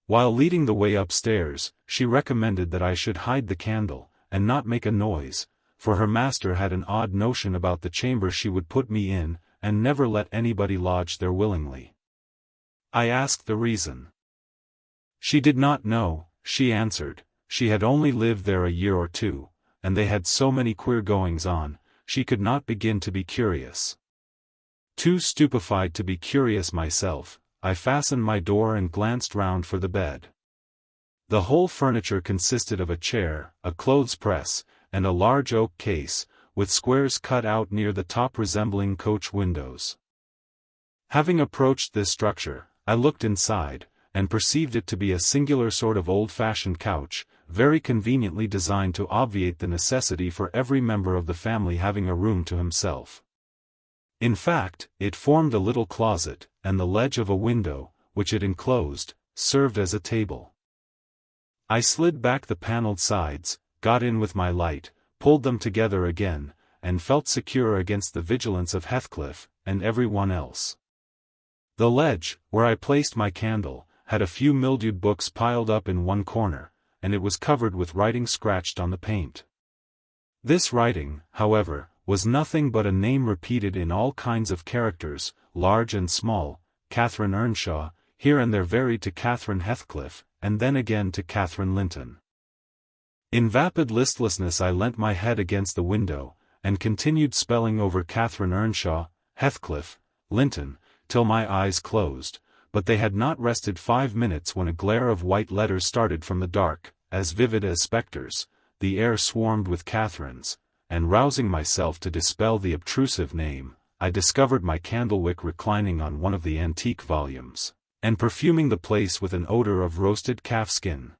While leading the way upstairs, she recommended that I should hide the candle, and not make a noise, for her master had an odd notion about the chamber she would put me in, and never let anybody lodge there willingly. I asked the reason. She did not know, she answered. She had only lived there a year or two, and they had so many queer goings-on, she could not begin to be curious. Too stupefied to be curious myself, I fastened my door and glanced round for the bed. The whole furniture consisted of a chair, a clothes press, and a large oak case, with squares cut out near the top resembling coach windows. Having approached this structure, I looked inside, and perceived it to be a singular sort of old-fashioned couch, very conveniently designed to obviate the necessity for every member of the family having a room to himself. In fact, it formed a little closet, and the ledge of a window, which it enclosed, served as a table. I slid back the paneled sides, got in with my light, pulled them together again, and felt secure against the vigilance of Heathcliff, and every one else. The ledge, where I placed my candle, had a few mildewed books piled up in one corner, and it was covered with writing scratched on the paint. This writing, however, was nothing but a name repeated in all kinds of characters, large and small, Catherine Earnshaw, here and there varied to Catherine Heathcliff, and then again to Catherine Linton. In vapid listlessness I leant my head against the window, and continued spelling over Catherine Earnshaw, Heathcliff, Linton, till my eyes closed, but they had not rested 5 minutes when a glare of white letters started from the dark, as vivid as spectres. The air swarmed with Catherines, and rousing myself to dispel the obtrusive name, I discovered my candlewick reclining on one of the antique volumes, and perfuming the place with an odor of roasted calf skin.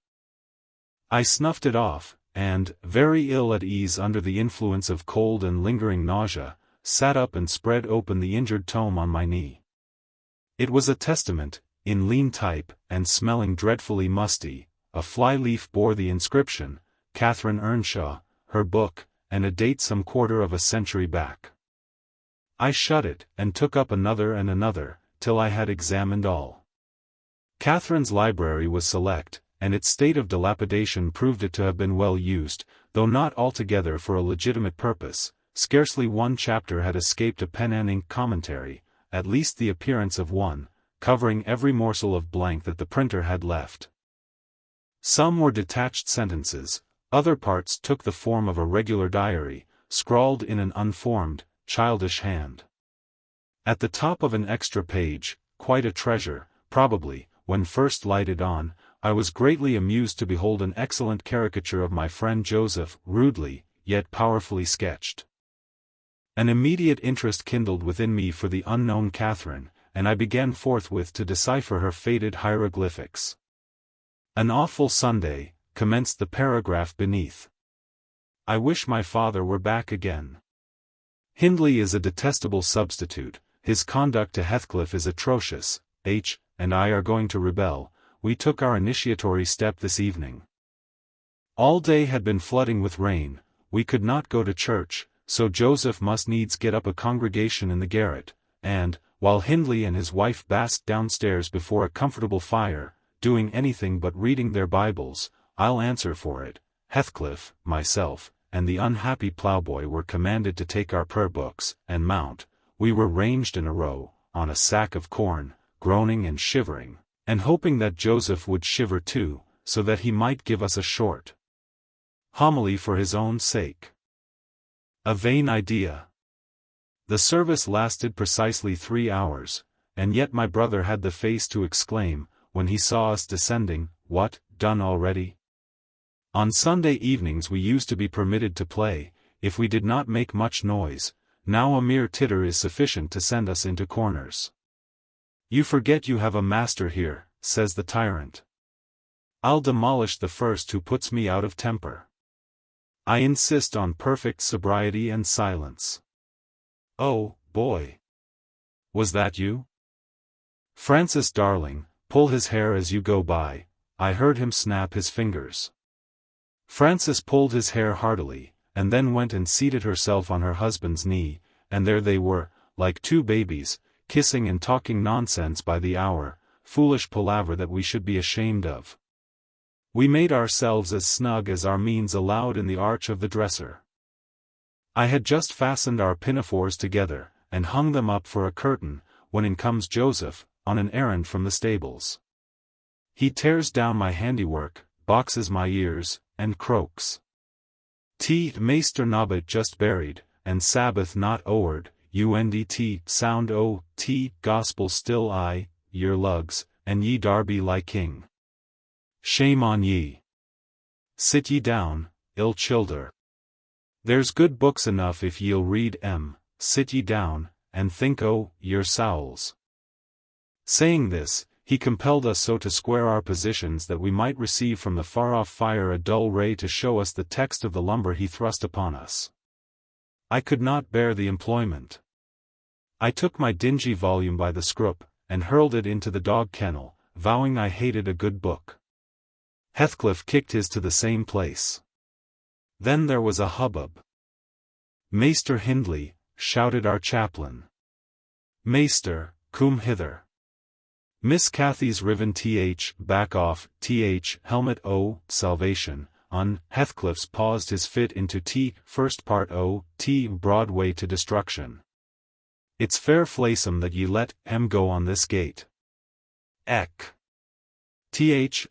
I snuffed it off, and, very ill at ease under the influence of cold and lingering nausea, sat up and spread open the injured tome on my knee. It was a testament, in lean type, and smelling dreadfully musty. A fly-leaf bore the inscription, Catherine Earnshaw, her book, and a date some quarter of a century back. I shut it, and took up another and another, till I had examined all. Catherine's library was select, and its state of dilapidation proved it to have been well used, though not altogether for a legitimate purpose. Scarcely one chapter had escaped a pen-and-ink commentary, at least the appearance of one, covering every morsel of blank that the printer had left. Some were detached sentences, other parts took the form of a regular diary, scrawled in an unformed, childish hand. At the top of an extra page, quite a treasure, probably, when first lighted on, I was greatly amused to behold an excellent caricature of my friend Joseph, rudely, yet powerfully sketched. An immediate interest kindled within me for the unknown Catherine, and I began forthwith to decipher her faded hieroglyphics. "An awful Sunday," commenced the paragraph beneath. "I wish my father were back again. Hindley is a detestable substitute, his conduct to Heathcliff is atrocious. H. and I are going to rebel. We took our initiatory step this evening. All day had been flooding with rain, we could not go to church, so Joseph must needs get up a congregation in the garret, and, while Hindley and his wife basked downstairs before a comfortable fire, doing anything but reading their Bibles, I'll answer for it, Heathcliff, myself, and the unhappy ploughboy were commanded to take our prayer books, and mount. We were ranged in a row, on a sack of corn, groaning and shivering, and hoping that Joseph would shiver too, so that he might give us a short homily for his own sake. A vain idea. The service lasted precisely 3 hours, and yet my brother had the face to exclaim, when he saw us descending, "What, done already?" On Sunday evenings we used to be permitted to play, if we did not make much noise. Now a mere titter is sufficient to send us into corners. "You forget you have a master here," says the tyrant. "I'll demolish the first who puts me out of temper. I insist on perfect sobriety and silence." "Oh, boy! Was that you? Francis darling, pull his hair as you go by." I heard him snap his fingers. Francis pulled his hair heartily, and then went and seated herself on her husband's knee, and there they were, like two babies, kissing and talking nonsense by the hour, foolish palaver that we should be ashamed of. We made ourselves as snug as our means allowed in the arch of the dresser. I had just fastened our pinafores together, and hung them up for a curtain, when in comes Joseph, on an errand from the stables. He tears down my handiwork, boxes my ears, and croaks. Meester Nobbut just buried, and Sabbath not o'ered, sound o, gospel still I, yer lugs, and ye darby like king. Shame on ye. Sit ye down, ill childer. There's good books enough if ye'll read 'em, sit ye down, and think o, yer sowls. Saying this, he compelled us so to square our positions that we might receive from the far-off fire a dull ray to show us the text of the lumber he thrust upon us. I could not bear the employment. I took my dingy volume by the scrup, and hurled it into the dog kennel, vowing I hated a good book. Heathcliff kicked his to the same place. Then there was a hubbub. "Maester Hindley," shouted our chaplain. "Maester, come hither." Miss Cathy's riven back off, helmet o, salvation, on, Heathcliff's paused his fit into first part o, broad way to destruction. It's fair flaysome that ye let em go on this gate. Eck.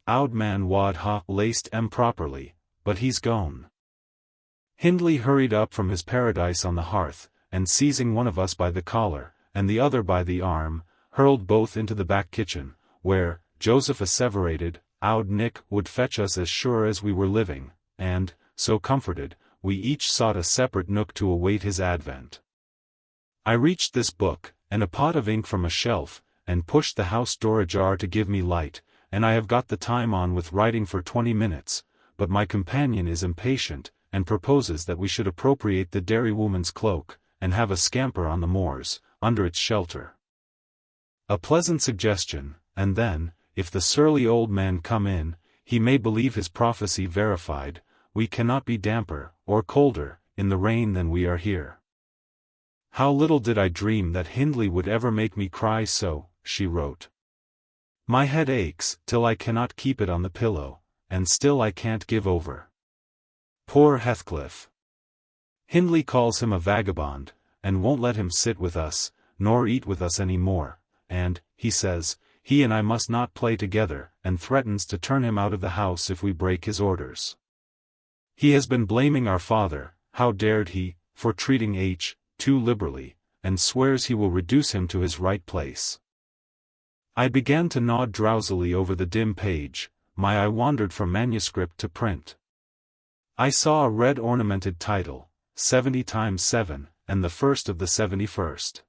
Oud man wad ha laced em properly, but he's gone. Hindley hurried up from his paradise on the hearth, and seizing one of us by the collar, and the other by the arm, hurled both into the back kitchen, where, Joseph asseverated, Oud Nick would fetch us as sure as we were living, and, so comforted, we each sought a separate nook to await his advent. I reached this book, and a pot of ink from a shelf, and pushed the house door ajar to give me light, and I have got the time on with writing for 20 minutes, but my companion is impatient, and proposes that we should appropriate the dairywoman's cloak, and have a scamper on the moors, under its shelter. A pleasant suggestion, and then, if the surly old man come in, he may believe his prophecy verified, we cannot be damper, or colder, in the rain than we are here. How little did I dream that Hindley would ever make me cry so, she wrote. My head aches, till I cannot keep it on the pillow, and still I can't give over. Poor Heathcliff. Hindley calls him a vagabond, and won't let him sit with us, nor eat with us any more. And, he says, he and I must not play together, and threatens to turn him out of the house if we break his orders. He has been blaming our father, how dared he, for treating too liberally, and swears he will reduce him to his right place. I began to nod drowsily over the dim page, my eye wandered from manuscript to print. I saw a red ornamented title, 70 times 7, and the first of the 71st.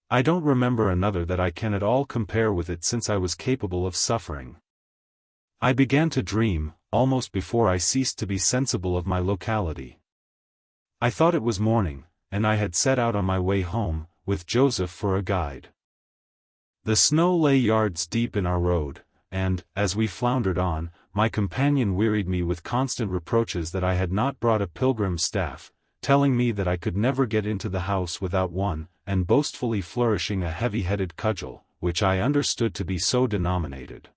I don't remember another that I can at all compare with it since I was capable of suffering. I began to dream, almost before I ceased to be sensible of my locality. I thought it was morning, and I had set out on my way home, with Joseph for a guide. The snow lay yards deep in our road, and, as we floundered on, my companion wearied me with constant reproaches that I had not brought a pilgrim's staff, telling me that I could never get into the house without one, and boastfully flourishing a heavy-headed cudgel, which I understood to be so denominated.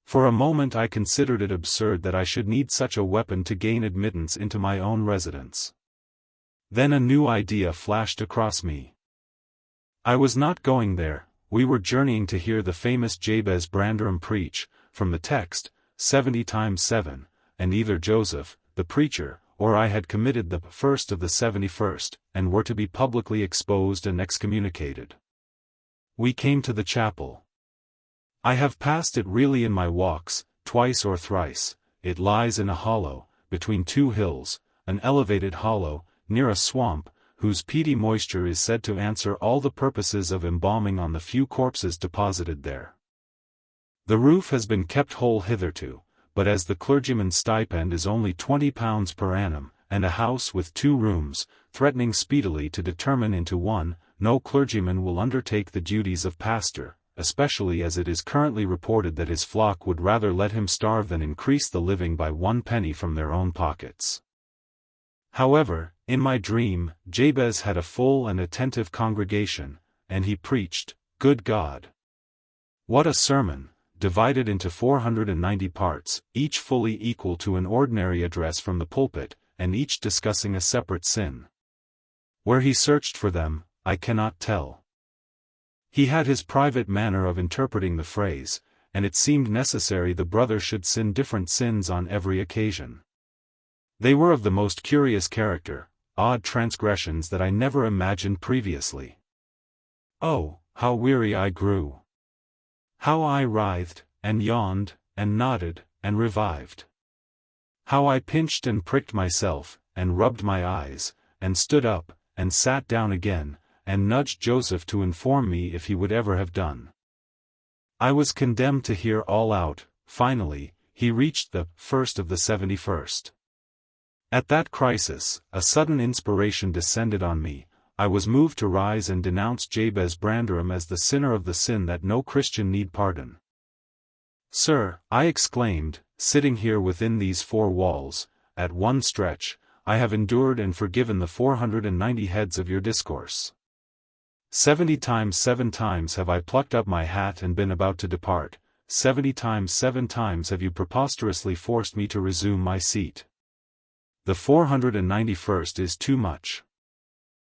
For a moment I considered it absurd that I should need such a weapon to gain admittance into my own residence. Then a new idea flashed across me. I was not going there, we were journeying to hear the famous Jabez Branderham preach, from the text, 70 times 7, and either Joseph, the preacher, or I had committed the first of the 71st, and were to be publicly exposed and excommunicated. We came to the chapel. I have passed it really in my walks, twice or thrice. It lies in a hollow, between two hills, an elevated hollow, near a swamp, whose peaty moisture is said to answer all the purposes of embalming on the few corpses deposited there. The roof has been kept whole hitherto, but as the clergyman's stipend is only £20 per annum, and a house with 2 rooms, threatening speedily to determine into one, no clergyman will undertake the duties of pastor, especially as it is currently reported that his flock would rather let him starve than increase the living by 1 penny from their own pockets. However, in my dream, Jabez had a full and attentive congregation, and he preached, good God! What a sermon, divided into 490 parts, each fully equal to an ordinary address from the pulpit, and each discussing a separate sin. Where he searched for them, I cannot tell. He had his private manner of interpreting the phrase, and it seemed necessary the brother should sin different sins on every occasion. They were of the most curious character, odd transgressions that I never imagined previously. Oh, how weary I grew! How I writhed, and yawned, and nodded, and revived! How I pinched and pricked myself, and rubbed my eyes, and stood up, and sat down again, and nudged Joseph to inform me if he would ever have done. I was condemned to hear all out. Finally, he reached the first of the 71st. At that crisis, a sudden inspiration descended on me. I was moved to rise and denounce Jabez Branderham as the sinner of the sin that no Christian need pardon. Sir, I exclaimed, sitting here within these four walls, at one stretch, I have endured and forgiven the 490 heads of your discourse. 70 times 7 times have I plucked up my hat and been about to depart, 70 times 7 times have you preposterously forced me to resume my seat. The 491st is too much.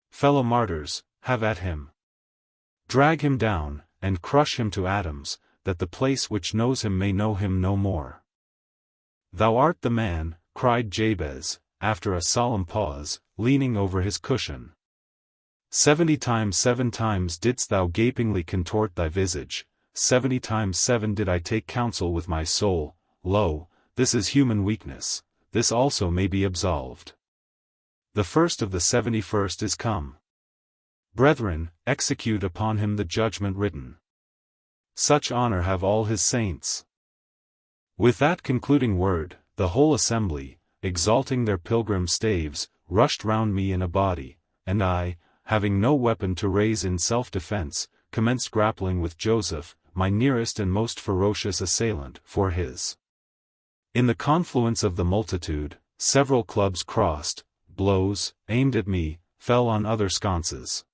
Fellow martyrs, have at him. Drag him down, and crush him to atoms, that the place which knows him may know him no more. Thou art the man, cried Jabez, after a solemn pause, leaning over his cushion. 70 times 7 times didst thou gapingly contort thy visage, 70 times 7 did I take counsel with my soul, lo, this is human weakness, this also may be absolved. The first of the 71st is come. Brethren, execute upon him the judgment written. Such honor have all his saints. With that concluding word, the whole assembly, exalting their pilgrim staves, rushed round me in a body, and I, having no weapon to raise in self-defense, commenced grappling with Joseph, my nearest and most ferocious assailant, for his. In the confluence of the multitude, several clubs crossed, blows, aimed at me, fell on other sconces.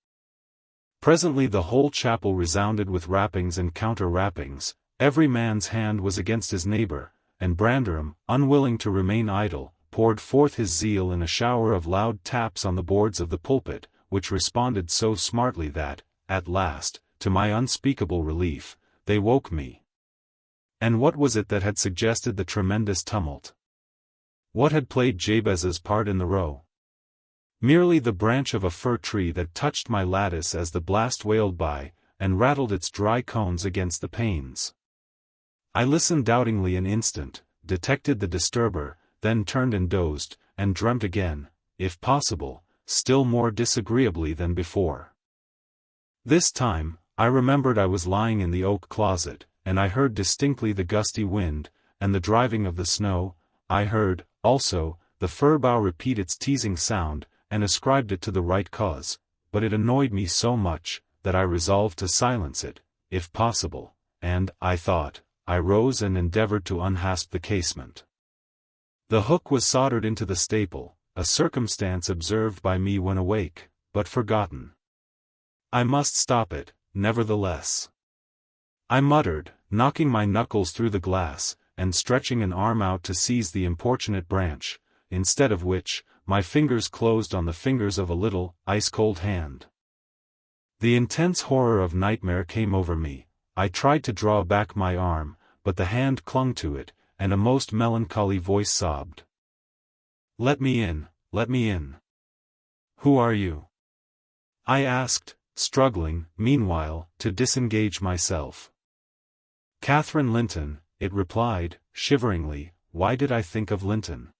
Presently the whole chapel resounded with rappings and counter-rappings, every man's hand was against his neighbor, and Branderham, unwilling to remain idle, poured forth his zeal in a shower of loud taps on the boards of the pulpit, which responded so smartly that, at last, to my unspeakable relief, they woke me. And what was it that had suggested the tremendous tumult? What had played Jabez's part in the row? Merely the branch of a fir tree that touched my lattice as the blast wailed by, and rattled its dry cones against the panes. I listened doubtingly an instant, detected the disturber, then turned and dozed, and dreamt again, if possible, still more disagreeably than before. This time, I remembered I was lying in the oak closet, and I heard distinctly the gusty wind, and the driving of the snow. I heard, also, the fir bough repeat its teasing sound, and ascribed it to the right cause, but it annoyed me so much, that I resolved to silence it, if possible, and, I thought, I rose and endeavored to unhasp the casement. The hook was soldered into the staple, a circumstance observed by me when awake, but forgotten. I must stop it, nevertheless. I muttered, knocking my knuckles through the glass, and stretching an arm out to seize the importunate branch, instead of which, my fingers closed on the fingers of a little, ice-cold hand. The intense horror of nightmare came over me. I tried to draw back my arm, but the hand clung to it, and a most melancholy voice sobbed. "Let me in, let me in." "Who are you?" I asked, struggling, meanwhile, to disengage myself. "Catherine Linton," it replied, shiveringly. Why did I think of Linton?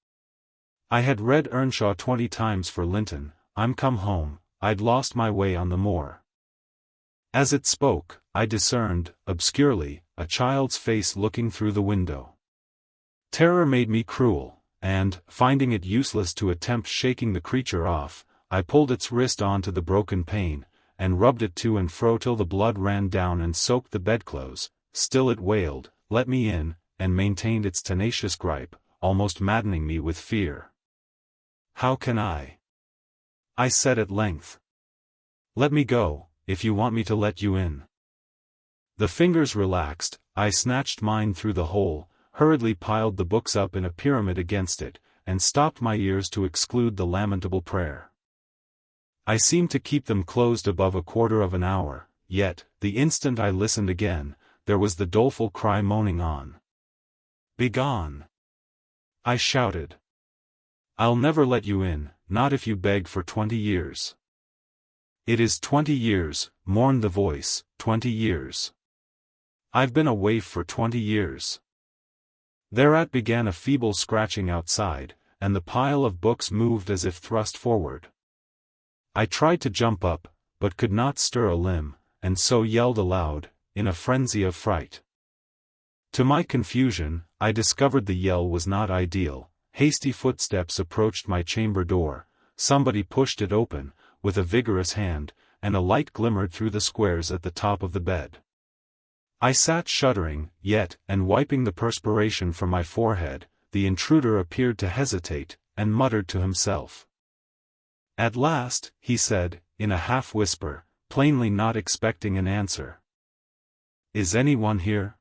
I had read Earnshaw 20 times for Linton. I'm come home, I'd lost my way on the moor. As it spoke, I discerned, obscurely, a child's face looking through the window. Terror made me cruel, and, finding it useless to attempt shaking the creature off, I pulled its wrist onto the broken pane, and rubbed it to and fro till the blood ran down and soaked the bedclothes. Still it wailed, "Let me in," and maintained its tenacious gripe, almost maddening me with fear. "How can I?" I said at length. "Let me go, if you want me to let you in." The fingers relaxed, I snatched mine through the hole, hurriedly piled the books up in a pyramid against it, and stopped my ears to exclude the lamentable prayer. I seemed to keep them closed above a quarter of an hour, yet, the instant I listened again, there was the doleful cry moaning on. "Begone!" I shouted. "I'll never let you in, not if you beg for 20 years. "It is 20 years, mourned the voice, 20 years. I've been a waif for 20 years. Thereat began a feeble scratching outside, and the pile of books moved as if thrust forward. I tried to jump up, but could not stir a limb, and so yelled aloud, in a frenzy of fright. To my confusion, I discovered the yell was not ideal. Hasty footsteps approached my chamber door, somebody pushed it open, with a vigorous hand, and a light glimmered through the squares at the top of the bed. I sat shuddering, yet, and wiping the perspiration from my forehead. The intruder appeared to hesitate, and muttered to himself. At last, he said, in a half-whisper, plainly not expecting an answer. "Is anyone here?"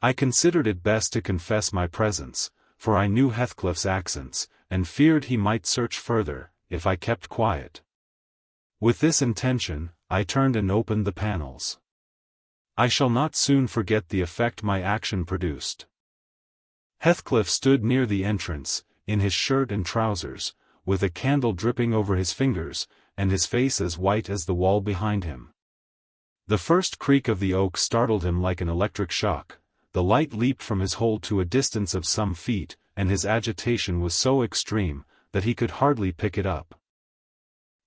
I considered it best to confess my presence, for I knew Heathcliff's accents, and feared he might search further, if I kept quiet. With this intention, I turned and opened the panels. I shall not soon forget the effect my action produced. Heathcliff stood near the entrance, in his shirt and trousers, with a candle dripping over his fingers, and his face as white as the wall behind him. The first creak of the oak startled him like an electric shock. The light leaped from his hold to a distance of some feet, and his agitation was so extreme, that he could hardly pick it up.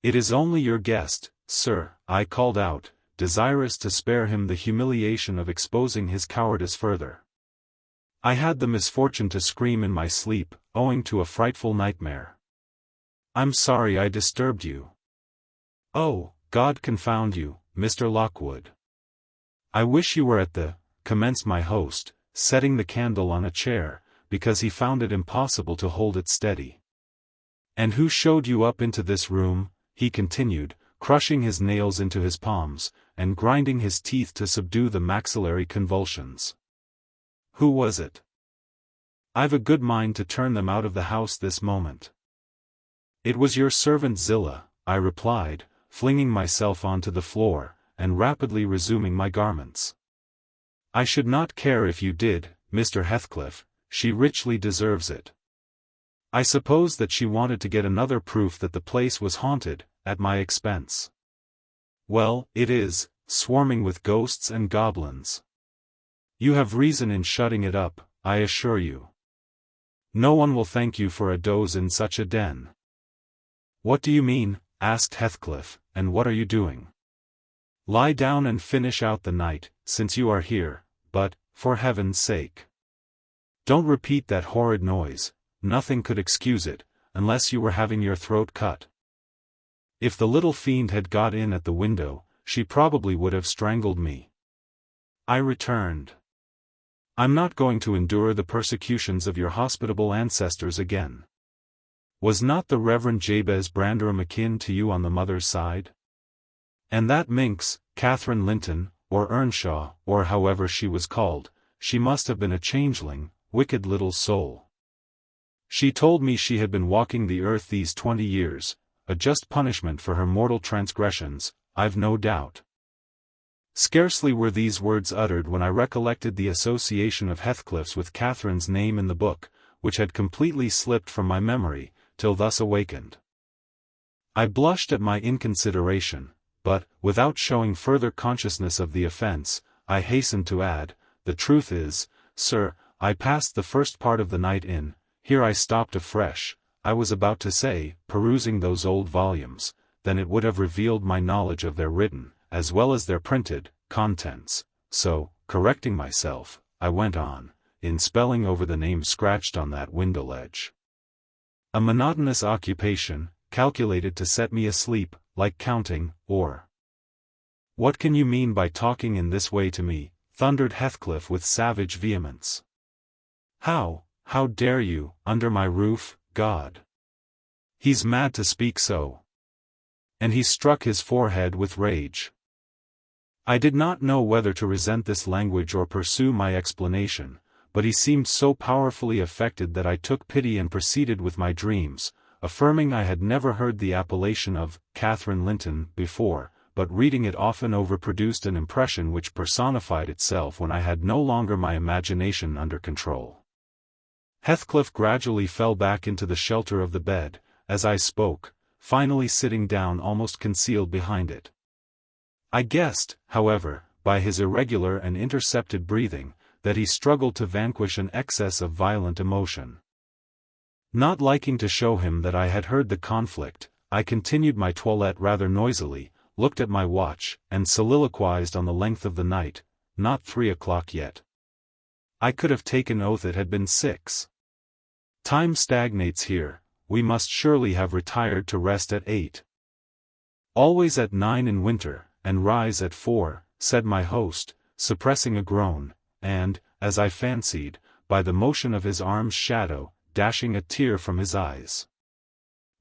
"It is only your guest, sir," I called out, desirous to spare him the humiliation of exposing his cowardice further. I had the misfortune to scream in my sleep, owing to a frightful nightmare. "I'm sorry I disturbed you." "Oh, God confound you, Mr. Lockwood. I wish you were at the," commenced my host, setting the candle on a chair, because he found it impossible to hold it steady. "And who showed you up into this room?" he continued, crushing his nails into his palms, and grinding his teeth to subdue the maxillary convulsions. "Who was it? I've a good mind to turn them out of the house this moment." "It was your servant Zillah," I replied, flinging myself onto the floor, and rapidly resuming my garments. "I should not care if you did, Mr. Heathcliff, she richly deserves it. I suppose that she wanted to get another proof that the place was haunted, at my expense. Well, it is, swarming with ghosts and goblins. You have reason in shutting it up, I assure you. No one will thank you for a doze in such a den." "What do you mean?" asked Heathcliff, "and what are you doing?" "Lie down and finish out the night, since you are here, but, for heaven's sake, don't repeat that horrid noise. Nothing could excuse it, unless you were having your throat cut. If the little fiend had got in at the window, she probably would have strangled me." I returned. "I'm not going to endure the persecutions of your hospitable ancestors again. Was not the Reverend Jabez Branderham akin to you on the mother's side? And that minx, Catherine Linton, or Earnshaw, or however she was called, she must have been a changeling, wicked little soul. She told me she had been walking the earth these 20 years, a just punishment for her mortal transgressions, I've no doubt." Scarcely were these words uttered when I recollected the association of Heathcliff's with Catherine's name in the book, which had completely slipped from my memory, till thus awakened. I blushed at my inconsideration, but, without showing further consciousness of the offense, I hastened to add, "The truth is, sir, I passed the first part of the night in," here I stopped afresh. I was about to say, perusing those old volumes, then it would have revealed my knowledge of their written, as well as their printed, contents, so, correcting myself, I went on, in spelling over the name scratched on that window ledge. "A monotonous occupation, calculated to set me asleep, like counting, or—" "What can you mean by talking in this way to me?" thundered Heathcliff with savage vehemence. How dare you, under my roof, God? He's mad to speak so." And he struck his forehead with rage. I did not know whether to resent this language or pursue my explanation, but he seemed so powerfully affected that I took pity and proceeded with my dreams, affirming I had never heard the appellation of Catherine Linton before, but reading it often over produced an impression which personified itself when I had no longer my imagination under control. Heathcliff gradually fell back into the shelter of the bed, as I spoke, finally sitting down almost concealed behind it. I guessed, however, by his irregular and intercepted breathing, that he struggled to vanquish an excess of violent emotion. Not liking to show him that I had heard the conflict, I continued my toilette rather noisily, looked at my watch, and soliloquized on the length of the night. Not 3 o'clock yet. I could have taken oath it had been 6. Time stagnates here, we must surely have retired to rest at 8. Always at 9 in winter, and rise at 4, said my host, suppressing a groan, and, as I fancied, by the motion of his arm's shadow, dashing a tear from his eyes.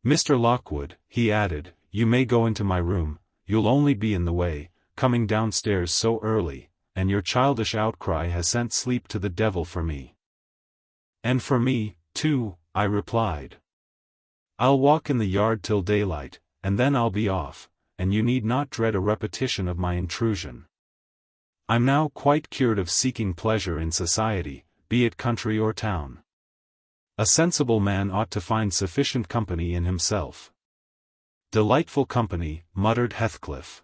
Mr. Lockwood, he added, you may go into my room, you'll only be in the way, coming downstairs so early, and your childish outcry has sent sleep to the devil for me. And for me, too, I replied. I'll walk in the yard till daylight, and then I'll be off, and you need not dread a repetition of my intrusion. I'm now quite cured of seeking pleasure in society, be it country or town. A sensible man ought to find sufficient company in himself. Delightful company, muttered Heathcliff.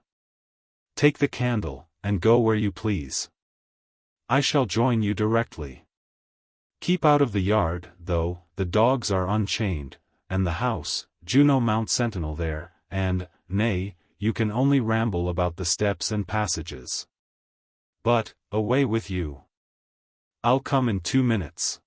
Take the candle, and go where you please. I shall join you directly. Keep out of the yard, though, the dogs are unchained, and the house, Juno mount sentinel there, and, nay, you can only ramble about the steps and passages. But, away with you. I'll come in 2 minutes.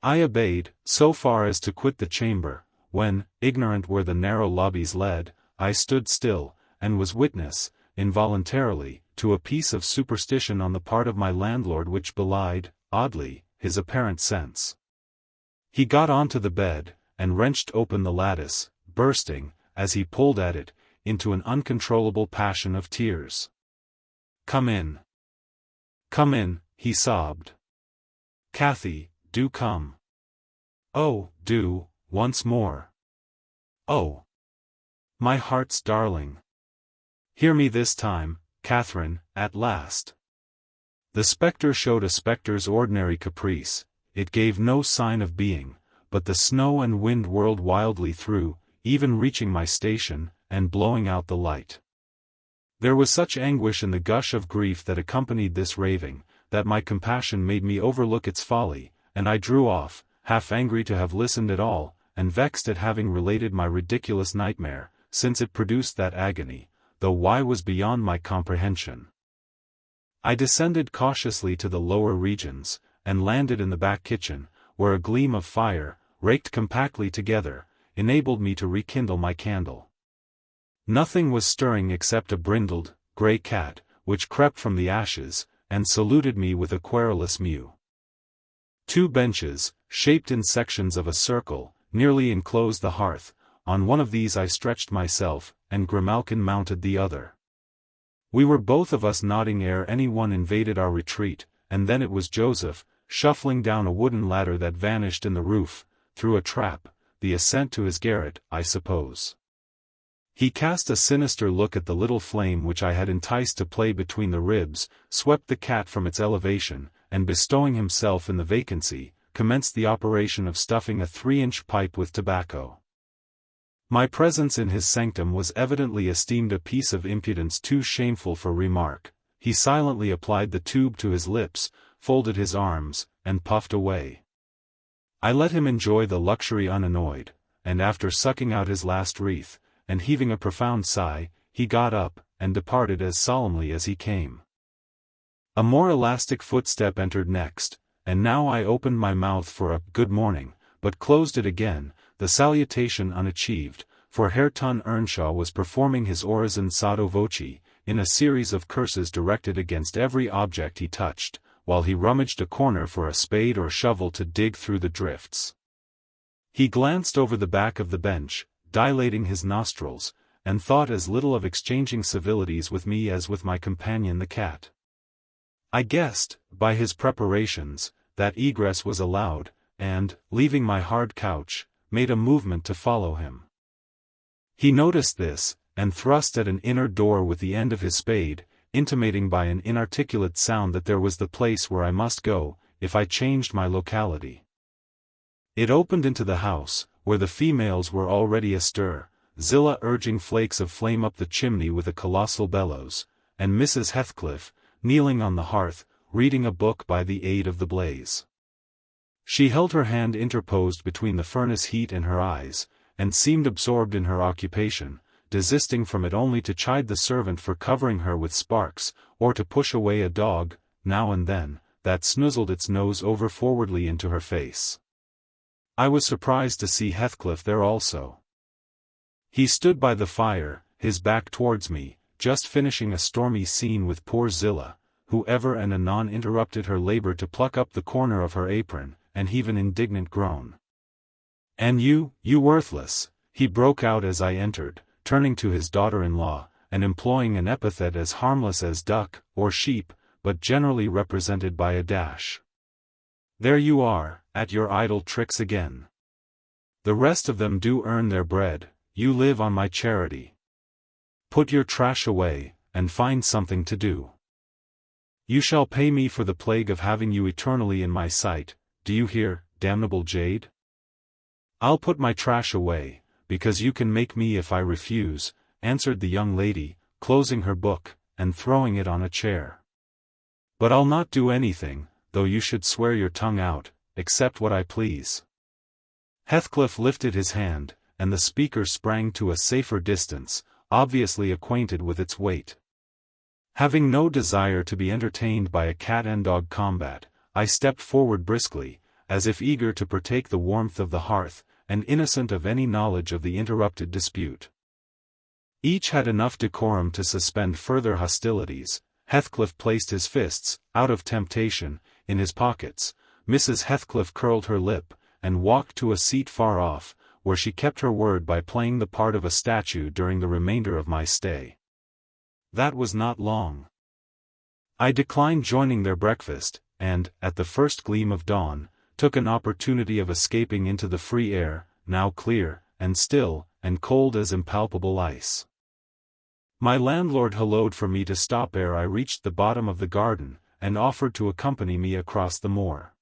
I obeyed, so far as to quit the chamber, when, ignorant where the narrow lobbies led, I stood still, and was witness, involuntarily, to a piece of superstition on the part of my landlord which belied, oddly, his apparent sense. He got onto the bed, and wrenched open the lattice, bursting, as he pulled at it, into an uncontrollable passion of tears. Come in. Come in, he sobbed. Cathy, do come. Oh, do, once more. Oh. My heart's darling. Hear me this time, Catherine, at last. The spectre showed a spectre's ordinary caprice, it gave no sign of being, but the snow and wind whirled wildly through, even reaching my station, and blowing out the light. There was such anguish in the gush of grief that accompanied this raving, that my compassion made me overlook its folly, and I drew off, half angry to have listened at all, and vexed at having related my ridiculous nightmare, since it produced that agony, though why was beyond my comprehension. I descended cautiously to the lower regions, and landed in the back kitchen, where a gleam of fire, raked compactly together, enabled me to rekindle my candle. Nothing was stirring except a brindled, grey cat, which crept from the ashes, and saluted me with a querulous mew. 2 benches, shaped in sections of a circle, nearly enclosed the hearth. On one of these I stretched myself, and Grimalkin mounted the other. We were both of us nodding ere any one invaded our retreat, and then it was Joseph, shuffling down a wooden ladder that vanished in the roof, through a trap, the ascent to his garret, I suppose. He cast a sinister look at the little flame which I had enticed to play between the ribs, swept the cat from its elevation, and bestowing himself in the vacancy, commenced the operation of stuffing a 3-inch pipe with tobacco. My presence in his sanctum was evidently esteemed a piece of impudence too shameful for remark. He silently applied the tube to his lips, folded his arms, and puffed away. I let him enjoy the luxury unannoyed, and after sucking out his last wreath, and heaving a profound sigh, he got up, and departed as solemnly as he came. A more elastic footstep entered next, and now I opened my mouth for a "good morning," but closed it again, the salutation unachieved, for Herr Ton Earnshaw was performing his orison sotto voce, in a series of curses directed against every object he touched, while he rummaged a corner for a spade or shovel to dig through the drifts. He glanced over the back of the bench, dilating his nostrils, and thought as little of exchanging civilities with me as with my companion the cat. I guessed, by his preparations, that egress was allowed, and, leaving my hard couch, made a movement to follow him. He noticed this, and thrust at an inner door with the end of his spade, intimating by an inarticulate sound that there was the place where I must go, if I changed my locality. It opened into the house, where the females were already astir, Zillah urging flakes of flame up the chimney with a colossal bellows, and Mrs. Heathcliff, kneeling on the hearth, reading a book by the aid of the blaze. She held her hand interposed between the furnace heat and her eyes, and seemed absorbed in her occupation, desisting from it only to chide the servant for covering her with sparks, or to push away a dog, now and then, that snuzzled its nose over forwardly into her face. I was surprised to see Heathcliff there also. He stood by the fire, his back towards me, just finishing a stormy scene with poor Zillah, who ever and anon interrupted her labor to pluck up the corner of her apron, and heave an indignant groan. "And you worthless," he broke out as I entered, turning to his daughter-in-law, and employing an epithet as harmless as duck, or sheep, but generally represented by a dash. "There you are, at your idle tricks again. The rest of them do earn their bread, you live on my charity. Put your trash away, and find something to do. You shall pay me for the plague of having you eternally in my sight, do you hear, damnable jade? I'll put my trash away, because you can make me if I refuse," answered the young lady, closing her book, and throwing it on a chair. "But I'll not do anything, though you should swear your tongue out, except what I please." Heathcliff lifted his hand, and the speaker sprang to a safer distance, obviously acquainted with its weight. Having no desire to be entertained by a cat-and-dog combat, I stepped forward briskly, as if eager to partake the warmth of the hearth, and innocent of any knowledge of the interrupted dispute. Each had enough decorum to suspend further hostilities. Heathcliff placed his fists, out of temptation, in his pockets. Mrs. Heathcliff curled her lip, and walked to a seat far off, where she kept her word by playing the part of a statue during the remainder of my stay. That was not long. I declined joining their breakfast, and, at the first gleam of dawn, took an opportunity of escaping into the free air, now clear, and still, and cold as impalpable ice. My landlord hallooed for me to stop ere I reached the bottom of the garden, and offered to accompany me across the moor.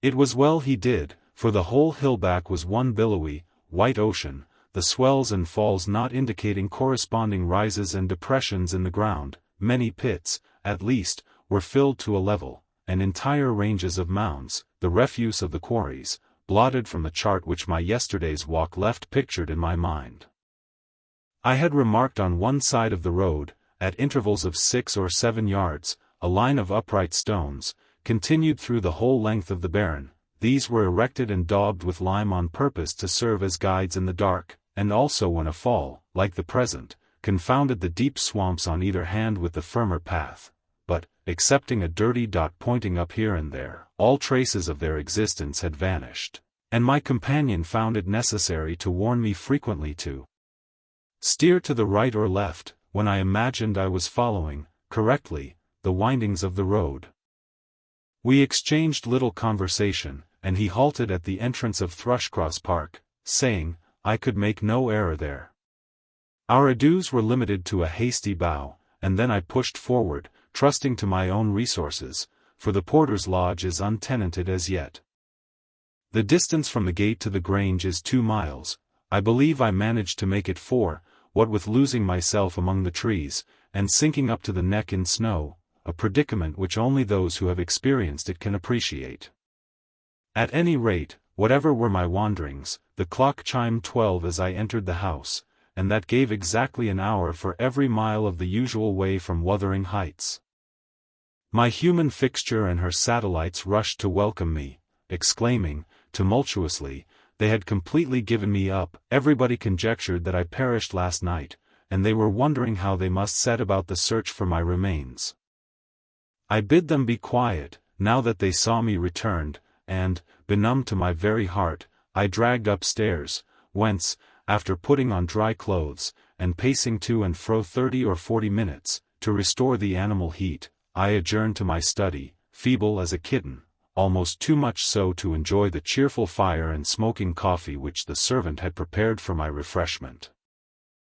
It was well he did, for the whole hillback was one billowy, white ocean, the swells and falls not indicating corresponding rises and depressions in the ground. Many pits, at least, were filled to a level, and entire ranges of mounds, the refuse of the quarries, blotted from the chart which my yesterday's walk left pictured in my mind. I had remarked on one side of the road, at intervals of 6 or 7 yards, a line of upright stones, continued through the whole length of the barren. These were erected and daubed with lime on purpose to serve as guides in the dark, and also when a fall, like the present, confounded the deep swamps on either hand with the firmer path. But, excepting a dirty dot pointing up here and there, all traces of their existence had vanished, and my companion found it necessary to warn me frequently to steer to the right or left, when I imagined I was following, correctly, the windings of the road. We exchanged little conversation, and he halted at the entrance of Thrushcross Park, saying, I could make no error there. Our adieus were limited to a hasty bow, and then I pushed forward, trusting to my own resources, for the porter's lodge is untenanted as yet. The distance from the gate to the grange is 2 miles, I believe I managed to make it 4, what with losing myself among the trees, and sinking up to the neck in snow, a predicament which only those who have experienced it can appreciate. At any rate, whatever were my wanderings, the clock chimed 12 as I entered the house, and that gave exactly an hour for every mile of the usual way from Wuthering Heights. My human fixture and her satellites rushed to welcome me, exclaiming, tumultuously, they had completely given me up. Everybody conjectured that I perished last night, and they were wondering how they must set about the search for my remains. I bid them be quiet, now that they saw me returned, and, benumbed to my very heart, I dragged upstairs, whence, after putting on dry clothes, and pacing to and fro 30 or 40 minutes, to restore the animal heat, I adjourned to my study, feeble as a kitten, almost too much so to enjoy the cheerful fire and smoking coffee which the servant had prepared for my refreshment.